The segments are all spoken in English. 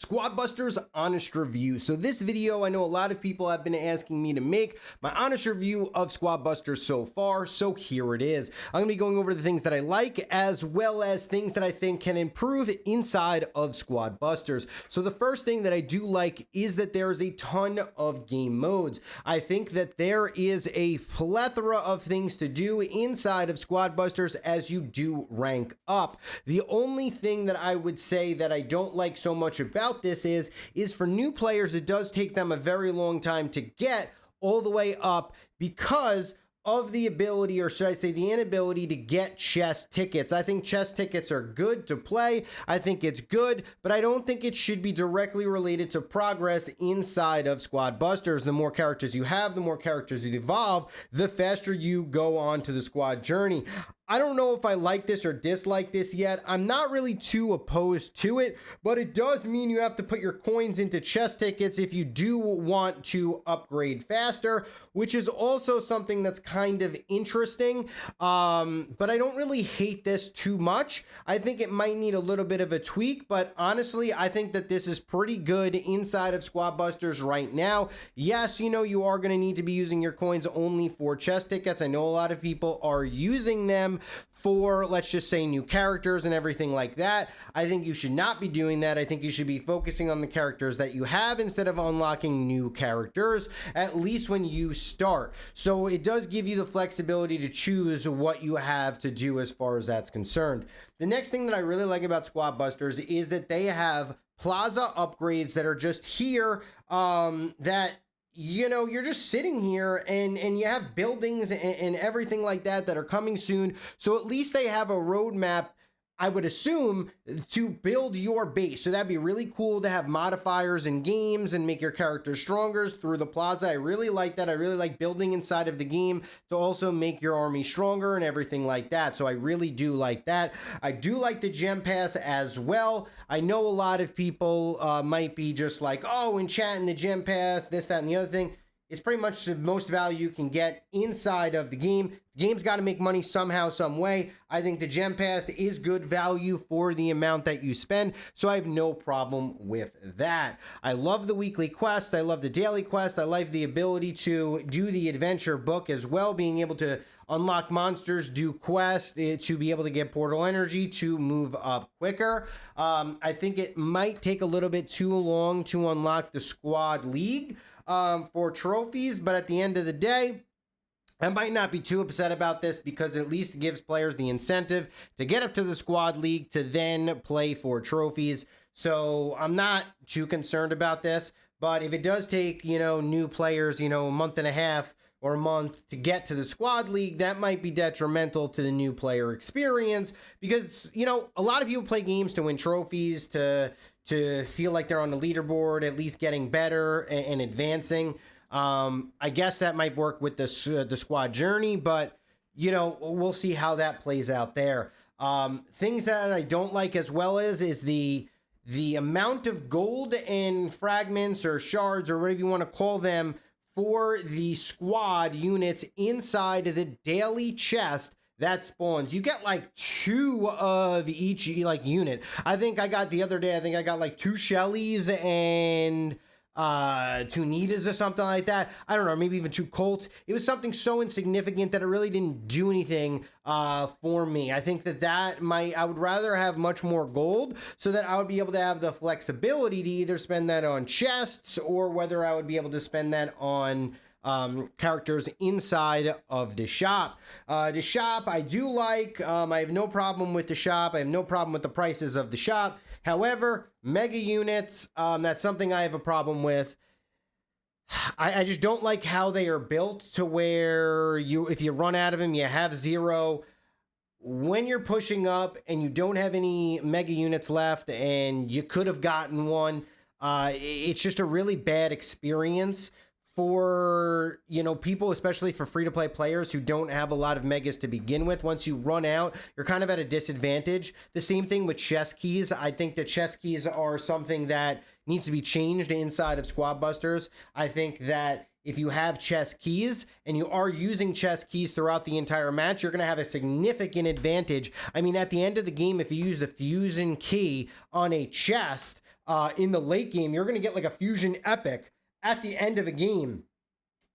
Squad Busters honest review. So this video, I know a lot of people have been asking me to make my honest review of Squad Busters so far, so here it is. I'm gonna be going over the things that I like as well as things that I think can improve inside of Squad Busters. So the first thing that I do like is that there is a ton of game modes. I think that there is a plethora of things to do inside of Squad Busters as you do rank up. The only thing that I would say that I don't like so much about this is for new players, it does take them a very long time to get all the way up because of the ability, or should I say the inability, to get chest tickets. I think chest tickets are good to play. I think it's good, but I don't think it should be directly related to progress inside of Squad Busters. The more characters you have, the more characters you evolve, the faster you go on to the squad journey. I don't know if I like this or dislike this yet. I'm not really too opposed to it, but it does mean you have to put your coins into chest tickets if you do want to upgrade faster, which is also something that's kind of interesting. But I don't really hate this too much. I think it might need a little bit of a tweak, but honestly, I think that this is pretty good inside of Squad Busters right now. Yes, you know, you are going to need to be using your coins only for chest tickets. I know a lot of people are using them for, let's just say, new characters and everything like that. I think you should not be doing that. I think you should be focusing on the characters that you have instead of unlocking new characters, at least when you start. So it does give you the flexibility to choose what you have to do as far as that's concerned. The next thing that I really like about Squad Busters is that they have plaza upgrades that are just here, that, you know, you're just sitting here and you have buildings and everything like that that are coming soon. So at least they have a roadmap, I would assume, to build your base. So that'd be really cool to have modifiers in games and make your characters stronger through the plaza. I really like that. I really like building inside of the game to also make your army stronger and everything like that. So I really do like that. I do like the gem pass as well. I know a lot of people might be just like, oh, Enchatin, the gem pass, this, that, and the other thing. It's pretty much the most value you can get inside of the game. The game's got to make money somehow, some way. I think the gem pass is good value for the amount that you spend, so I have no problem with that. I love the weekly quest. I love the daily quest. I like the ability to do the adventure book as well, being able to unlock monsters, do quests, to be able to get portal energy to move up quicker. I think it might take a little bit too long to unlock the squad league for trophies, but at the end of the day, I might not be too upset about this because at least it gives players the incentive to get up to the squad league to then play for trophies. So I'm not too concerned about this, but if it does take, you know, new players, you know, a month and a half or a month to get to the squad league, that might be detrimental to the new player experience because, you know, a lot of people play games to win trophies, to feel like they're on the leaderboard, at least getting better and advancing. I guess that might work with the squad journey, but, you know, we'll see how that plays out there. Things that I don't like as well is the amount of gold and fragments or shards or whatever you want to call them for the squad units inside the daily chest that spawns. You get like 2 of each like unit. I think I got the other day, I think I got like 2 Shellys and 2 Nitas or something like that. I don't know, maybe even 2 Colts. It was something so insignificant that it really didn't do anything for me. I think I would rather have much more gold so that I would be able to have the flexibility to either spend that on chests or whether I would be able to spend that on characters inside of the shop. The shop I do like. I have no problem with the shop. I have no problem with the prices of the shop. However, mega units, that's something I have a problem with. I just don't like how they are built to where if you run out of them, you have 0. When you're pushing up and you don't have any mega units left and you could have gotten one, it's just a really bad experience for, you know, people, especially for free-to-play players who don't have a lot of megas to begin with. Once you run out, you're kind of at a disadvantage. The same thing with chest keys. I think the chest keys are something that needs to be changed inside of Squad Busters. I think that if you have chest keys and you are using chest keys throughout the entire match, you're going to have a significant advantage. I mean, at the end of the game, if you use the fusion key on a chest, in the late game, you're going to get like a fusion epic at the end of a game.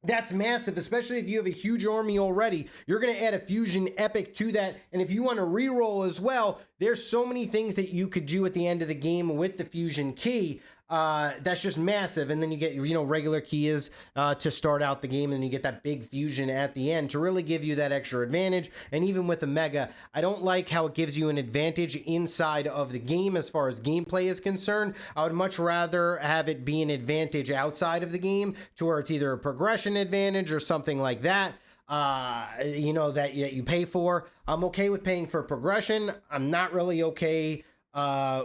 That's massive, especially if you have a huge army already. You're going to add a fusion epic to that. And if you want to reroll as well, there's so many things that you could do at the end of the game with the fusion key. That's just massive. And then you get, regular keys to start out the game, and you get that big fusion at the end to really give you that extra advantage. And even with the mega, I don't like how it gives you an advantage inside of the game as far as gameplay is concerned. I would much rather have it be an advantage outside of the game, to where it's either a progression advantage or something like that. That you pay for. I'm okay with paying for progression. I'm not really okay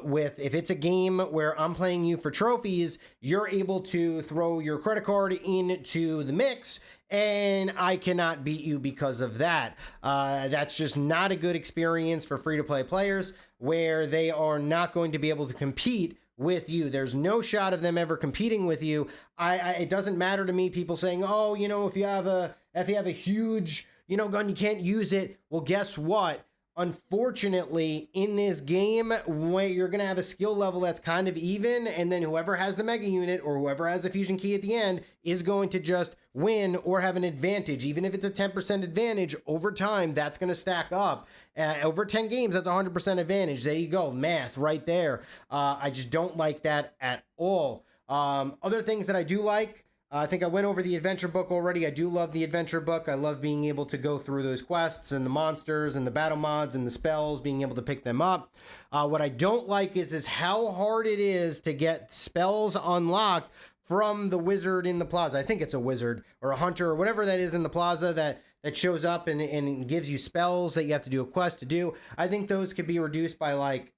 with, if it's a game where I'm playing you for trophies, you're able to throw your credit card into the mix and I cannot beat you because of that. That's just not a good experience for free-to-play players, where they are not going to be able to compete with you. There's no shot of them ever competing with you. It doesn't matter to me, people saying, oh, if you have a huge, gun, you can't use it. Well, guess what? Unfortunately, in this game, where you're going to have a skill level that's kind of even, and then whoever has the mega unit or whoever has the fusion key at the end is going to just win or have an advantage. Even if it's a 10% advantage, over time, that's going to stack up. Over 10 games, that's 100% advantage. There you go. Math right there. I just don't like that at all. Other things that I do like, I think I went over the adventure book already. I do love the adventure book. I love being able to go through those quests and the monsters and the battle mods and the spells, being able to pick them up. What I don't like is how hard it is to get spells unlocked from the wizard in the plaza. I think it's a wizard or a hunter or whatever that is in the plaza that shows up and gives you spells that you have to do a quest to do. I think those could be reduced by like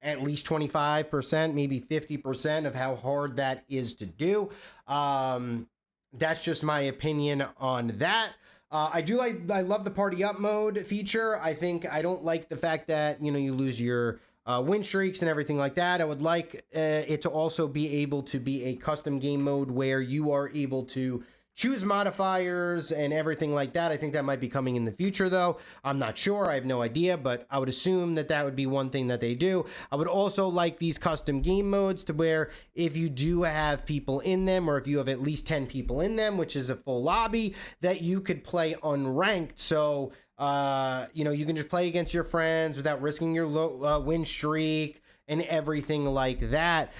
at least 25%, maybe 50% of how hard that is to do. That's just my opinion on that. I love the party up mode feature. I don't like the fact that, you lose your win streaks and everything like that. I would like it to also be able to be a custom game mode where you are able to choose modifiers and everything like that. I think that might be coming in the future, though. I'm not sure. I have no idea, but I would assume that would be one thing that they do. I would also like these custom game modes to where if you do have people in them, or if you have at least 10 people in them, which is a full lobby, that you could play unranked. So, you can just play against your friends without risking your low win streak and everything like that.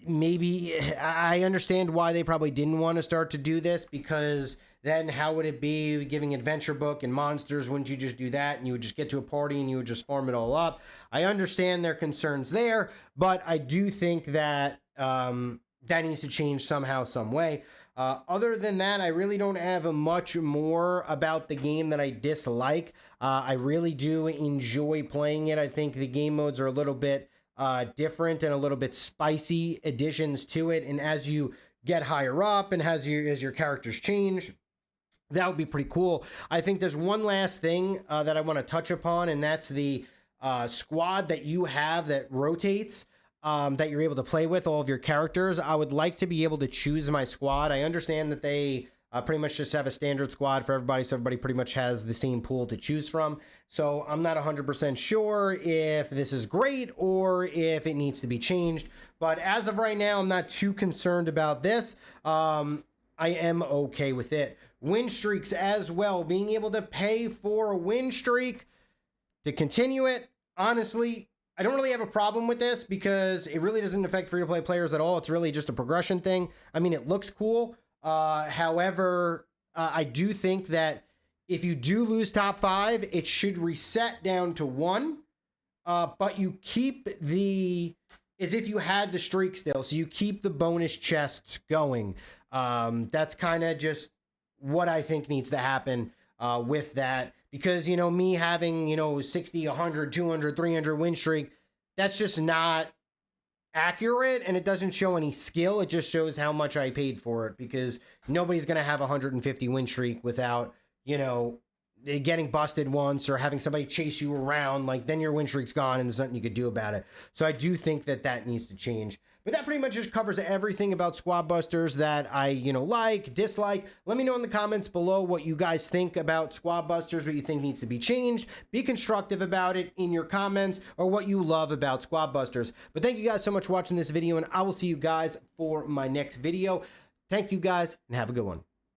Maybe I understand why they probably didn't want to start to do this, because then how would it be giving adventure book and monsters? Wouldn't you just do that and you would just get to a party and you would just farm it all up? I understand their concerns there, but I do think that that needs to change somehow, some way. Other than that, I really don't have much more about the game that I dislike. I really do enjoy playing it. I think the game modes are a little bit different and a little bit spicy additions to it. And as you get higher up and as your characters change, that would be pretty cool. I think there's one last thing that I want to touch upon, and that's the squad that you have that rotates, that you're able to play with all of your characters. I would like to be able to choose my squad. I understand that they pretty much just have a standard squad for everybody, so everybody pretty much has the same pool to choose from. So I'm not 100% sure if this is great or if it needs to be changed. But as of right now, I'm not too concerned about this. I am okay with it. Win streaks as well. Being able to pay for a win streak to continue it, honestly, I don't really have a problem with this because it really doesn't affect free-to-play players at all. It's really just a progression thing. I mean, it looks cool. However, I do think that if you do lose top 5, it should reset down to 1. But you keep as if you had the streak still. So you keep the bonus chests going. That's kind of just what I think needs to happen with that. Because, me having, 60, 100, 200, 300 win streak, that's just not accurate, and it doesn't show any skill. It just shows how much I paid for it, because nobody's going to have a 150 win streak without, getting busted once or having somebody chase you around, like then your win streak's gone and there's nothing you could do about it. So I do think that that needs to change. But that pretty much just covers everything about Squad Busters that I, like, dislike. Let me know in the comments below what you guys think about Squad Busters, what you think needs to be changed. Be constructive about it in your comments, or what you love about Squad Busters. But thank you guys so much for watching this video, and I will see you guys for my next video. Thank you guys, and have a good one.